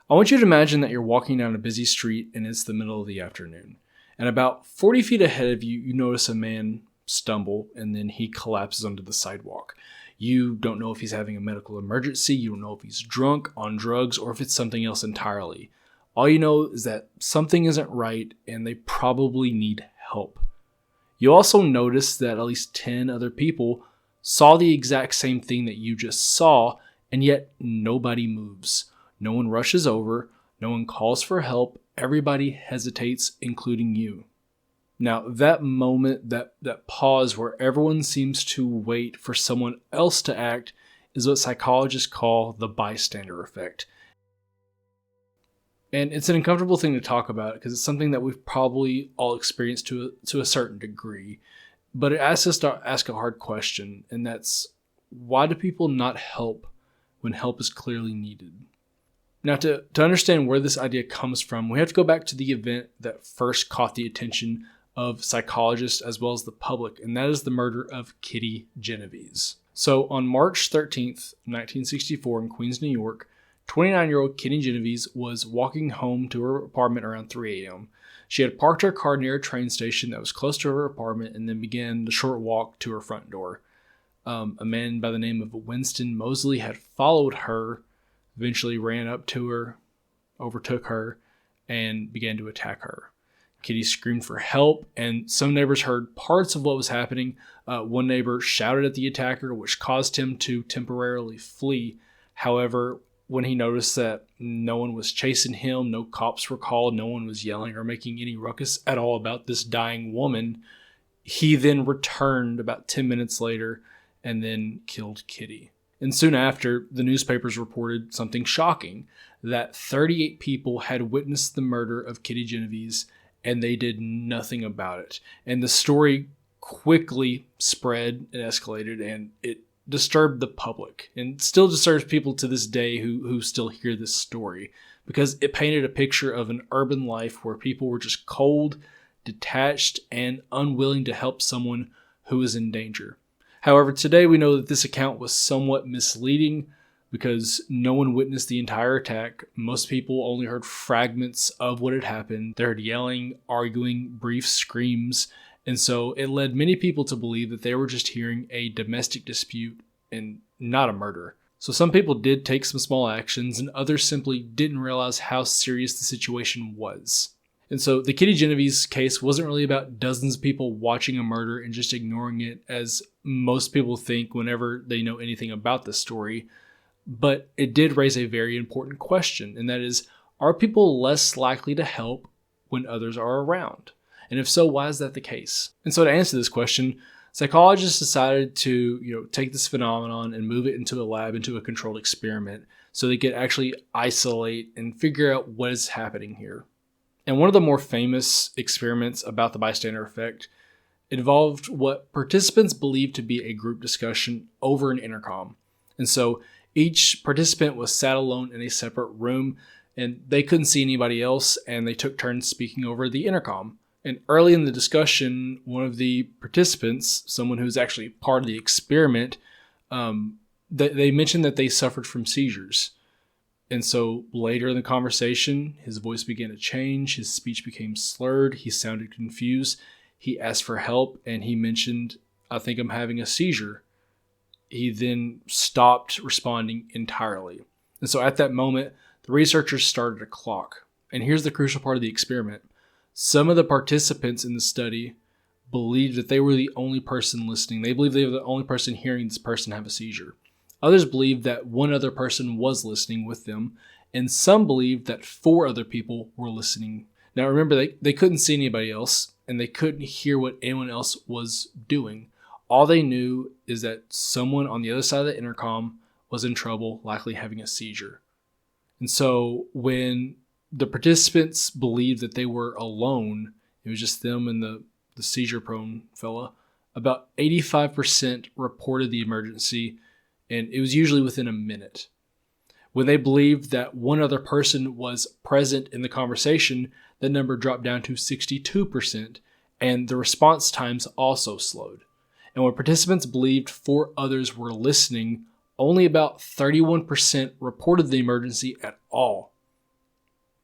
I want you to imagine that you're walking down a busy street and it's the middle of the afternoon. And about 40 feet ahead of you, you notice a man stumble and then he collapses onto the sidewalk. You don't know if he's having a medical emergency. You don't know if he's drunk, on drugs, or if it's something else entirely. All you know is that something isn't right and they probably need help. You also notice that at least 10 other people saw the exact same thing that you just saw, and yet nobody moves. No one rushes over. No one calls for help. Everybody hesitates, including you. Now, that moment, that pause where everyone seems to wait for someone else to act is what psychologists call the bystander effect. And it's an uncomfortable thing to talk about because it's something that we've probably all experienced to a certain degree. But it asks us to ask a hard question, and that's, why do people not help when help is clearly needed? Now, to understand where this idea comes from, we have to go back to the event that first caught the attention of psychologists as well as the public, and that is the murder of Kitty Genovese. So on March 13th, 1964 in Queens, New York, 29-year-old Kitty Genovese was walking home to her apartment around 3 a.m. She had parked her car near a train station that was close to her apartment and then began the short walk to her front door. A man by the name of Winston Mosley had followed her, eventually ran up to her, overtook her, and began to attack her. Kitty screamed for help, and some neighbors heard parts of what was happening. One neighbor shouted at the attacker, which caused him to temporarily flee. However, when he noticed that no one was chasing him, no cops were called, no one was yelling or making any ruckus at all about this dying woman, he then returned about 10 minutes later and then killed Kitty. And soon after, the newspapers reported something shocking, that 38 people had witnessed the murder of Kitty Genovese, and they did nothing about it. And the story quickly spread and escalated, and it disturbed the public, and still disturbs people to this day who still hear this story, because it painted a picture of an urban life where people were just cold, detached, and unwilling to help someone who was in danger. However, today we know that this account was somewhat misleading because no one witnessed the entire attack. Most people only heard fragments of what had happened. They heard yelling, arguing, brief screams, and so it led many people to believe that they were just hearing a domestic dispute and not a murder. So some people did take some small actions, and others simply didn't realize how serious the situation was. And so the Kitty Genovese case wasn't really about dozens of people watching a murder and just ignoring it, as most people think whenever they know anything about this story. But it did raise a very important question, and that is, are people less likely to help when others are around? And if so, why is that the case? And so to answer this question, psychologists decided to take this phenomenon and move it into a lab, into a controlled experiment, so they could actually isolate and figure out what is happening here. And one of the more famous experiments about the bystander effect involved what participants believed to be a group discussion over an intercom. And so each participant was sat alone in a separate room, and they couldn't see anybody else, and they took turns speaking over the intercom. And early in the discussion, one of the participants, someone who's actually part of the experiment, they mentioned that they suffered from seizures. And so later in the conversation, his voice began to change, his speech became slurred, he sounded confused, he asked for help, and he mentioned, "I think I'm having a seizure." He then stopped responding entirely. And so at that moment, the researchers started a clock. And here's the crucial part of the experiment. Some of the participants in the study believed that they were the only person listening. They believed they were the only person hearing this person have a seizure. Others believed that one other person was listening with them, and some believed that 4 other people were listening. Now remember, they couldn't see anybody else, and they couldn't hear what anyone else was doing. All they knew is that someone on the other side of the intercom was in trouble, likely having a seizure. And so when the participants believed that they were alone, it was just them and the seizure-prone fella, about 85% reported the emergency, and it was usually within a minute. When they believed that one other person was present in the conversation, that number dropped down to 62%, and the response times also slowed. And when participants believed 4 others were listening, only about 31% reported the emergency at all.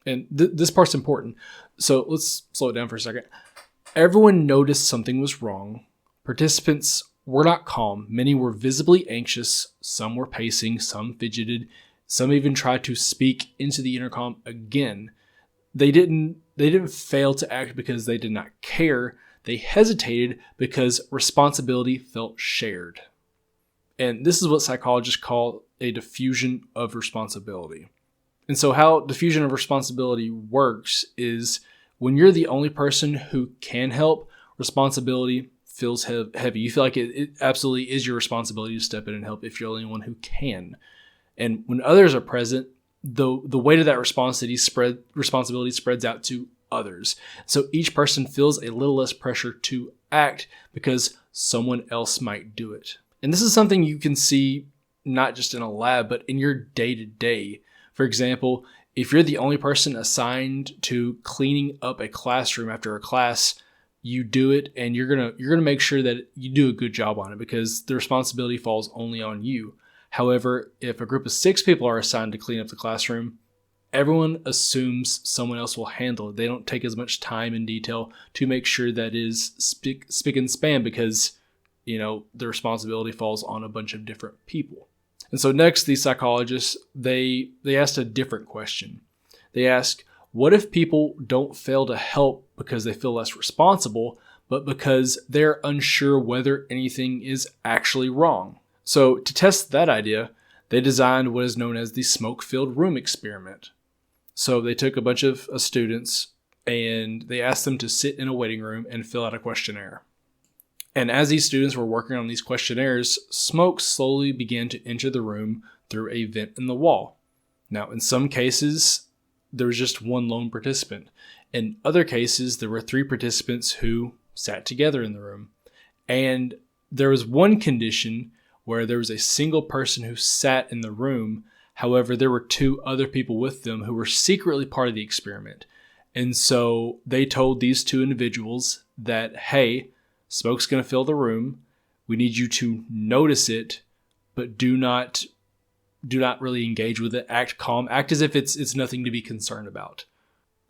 And this part's important. So let's slow it down for a second. Everyone noticed something was wrong. Participants were not calm. Many were visibly anxious. Some were pacing. Some fidgeted. Some even tried to speak into the intercom again. They didn't fail to act because they did not care. They hesitated because responsibility felt shared. And this is what psychologists call a diffusion of responsibility. And so how diffusion of responsibility works is when you're the only person who can help, responsibility feels heavy. You feel like it absolutely is your responsibility to step in and help if you're the only one who can. And when others are present, the weight of that responsibility spreads out to others. So each person feels a little less pressure to act because someone else might do it. And this is something you can see not just in a lab, but in your day-to-day. For example, if you're the only person assigned to cleaning up a classroom after a class, you do it and you're gonna make sure that you do a good job on it because the responsibility falls only on you. However, if a group of 6 people are assigned to clean up the classroom, everyone assumes someone else will handle it. They don't take as much time and detail to make sure that is spick and span because, the responsibility falls on a bunch of different people. And so next, these psychologists, they asked a different question. They asked, what if people don't fail to help because they feel less responsible, but because they're unsure whether anything is actually wrong? So to test that idea, they designed what is known as the smoke-filled room experiment. So they took a bunch of students and they asked them to sit in a waiting room and fill out a questionnaire. And as these students were working on these questionnaires, smoke slowly began to enter the room through a vent in the wall. Now, in some cases, there was just one lone participant. In other cases, there were 3 participants who sat together in the room. And there was one condition where there was a single person who sat in the room. However, there were 2 other people with them who were secretly part of the experiment. And so they told these 2 individuals that, hey, smoke's going to fill the room. We need you to notice it, but do not really engage with it. Act calm. Act as if it's nothing to be concerned about.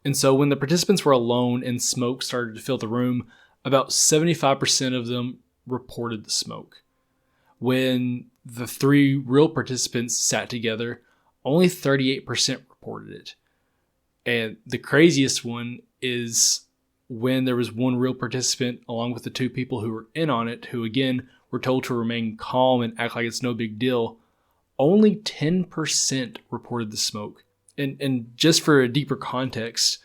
And so when the participants were alone and smoke started to fill the room, about 75% of them reported the smoke. When the 3 real participants sat together, only 38% reported it. And the craziest one is when there was one real participant along with the 2 people who were in on it, who again were told to remain calm and act like it's no big deal, only 10% reported the smoke. And just for a deeper context,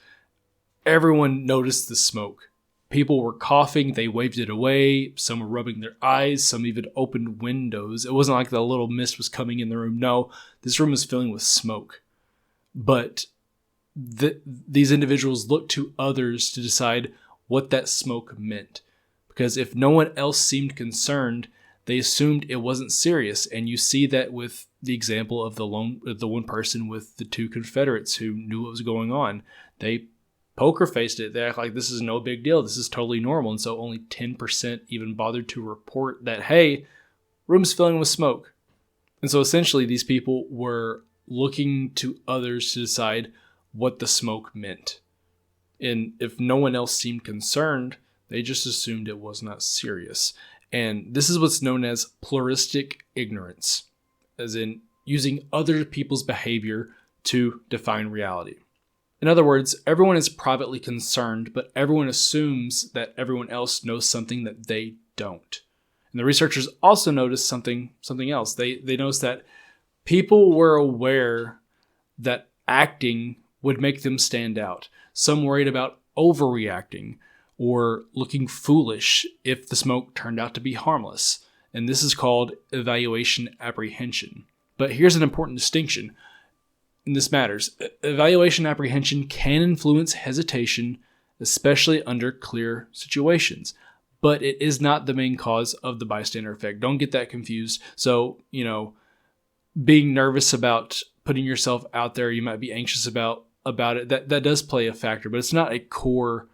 everyone noticed the smoke. People were coughing, they waved it away, some were rubbing their eyes, some even opened windows. It wasn't like the little mist was coming in the room. No, this room was filling with smoke. But these individuals looked to others to decide what that smoke meant. Because if no one else seemed concerned, they assumed it wasn't serious. And you see that with the example of the one person with the 2 Confederates who knew what was going on. They poker faced it. They act like this is no big deal. This is totally normal. And so only 10% even bothered to report that, hey, room's filling with smoke. And so essentially these people were looking to others to decide what the smoke meant. And if no one else seemed concerned, they just assumed it was not serious. And this is what's known as pluralistic ignorance, as in using other people's behavior to define reality. In other words, everyone is privately concerned, but everyone assumes that everyone else knows something that they don't. And the researchers also noticed something else. They noticed that people were aware that acting would make them stand out. Some worried about overreacting or looking foolish if the smoke turned out to be harmless. And this is called evaluation apprehension. But here's an important distinction, and this matters. Evaluation apprehension can influence hesitation, especially under clear situations. But it is not the main cause of the bystander effect. Don't get that confused. So, being nervous about putting yourself out there, you might be anxious about it. That does play a factor, but it's not a core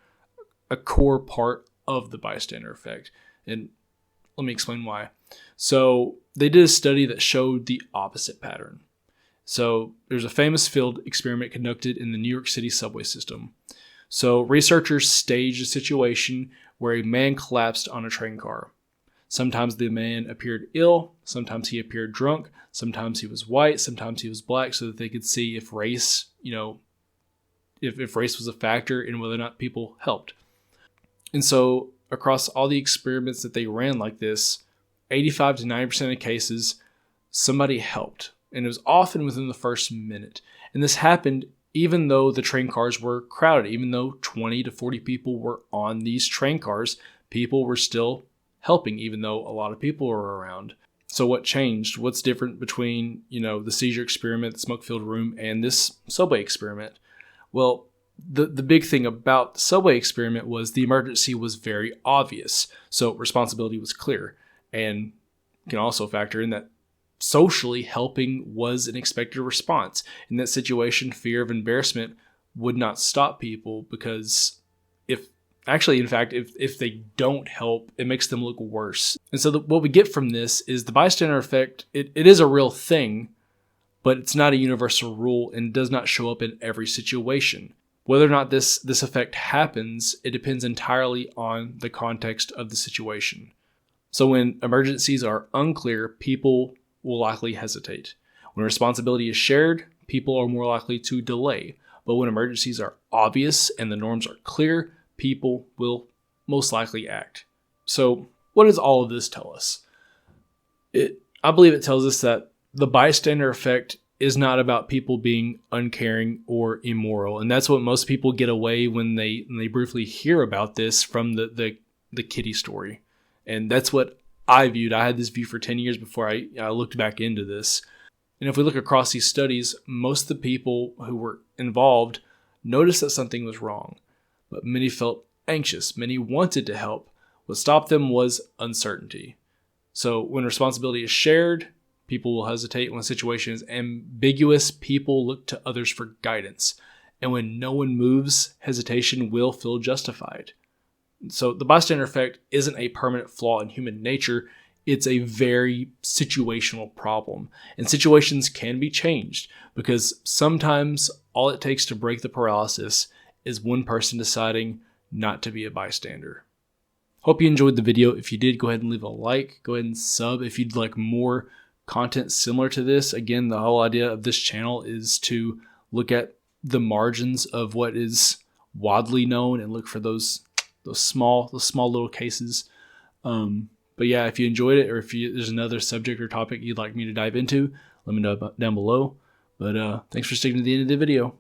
part of the bystander effect. And let me explain why. So they did a study that showed the opposite pattern. So there's a famous field experiment conducted in the New York City subway system. So researchers staged a situation where a man collapsed on a train car. Sometimes the man appeared ill, sometimes he appeared drunk, sometimes he was white, sometimes he was black, so that they could see if race, if race was a factor in whether or not people helped. And so across all the experiments that they ran like this, 85 to 90% of cases, somebody helped. And it was often within the first minute. And this happened even though the train cars were crowded, even though 20 to 40 people were on these train cars, people were still helping, even though a lot of people were around. So what changed? What's different between, the seizure experiment, the smoke-filled room, and this subway experiment? Well, the big thing about the subway experiment was the emergency was very obvious. So responsibility was clear. And you can also factor in that socially helping was an expected response. In that situation, fear of embarrassment would not stop people, because if they don't help, it makes them look worse. And so what we get from this is the bystander effect. It is a real thing, but it's not a universal rule and does not show up in every situation. Whether or not this effect happens, it depends entirely on the context of the situation. So when emergencies are unclear, people will likely hesitate. When responsibility is shared, people are more likely to delay. But when emergencies are obvious and the norms are clear, people will most likely act. So what does all of this tell us? I believe it tells us that the bystander effect is not about people being uncaring or immoral. And that's what most people get away when they briefly hear about this from the Kitty story. And that's what I viewed. I had this view for 10 years before I looked back into this. And if we look across these studies, most of the people who were involved noticed that something was wrong, but many felt anxious. Many wanted to help. What stopped them was uncertainty. So when responsibility is shared, people will hesitate. When the situation is ambiguous, people look to others for guidance. And when no one moves, hesitation will feel justified. So the bystander effect isn't a permanent flaw in human nature. It's a very situational problem. And situations can be changed, because sometimes all it takes to break the paralysis is one person deciding not to be a bystander. Hope you enjoyed the video. If you did, go ahead and leave a like. Go ahead and sub if you'd like more content similar to this. Again, the whole idea of this channel is to look at the margins of what is widely known and look for those small little cases. But yeah, if you enjoyed it, or if there's another subject or topic you'd like me to dive into, let me know down below. But thanks for sticking to the end of the video.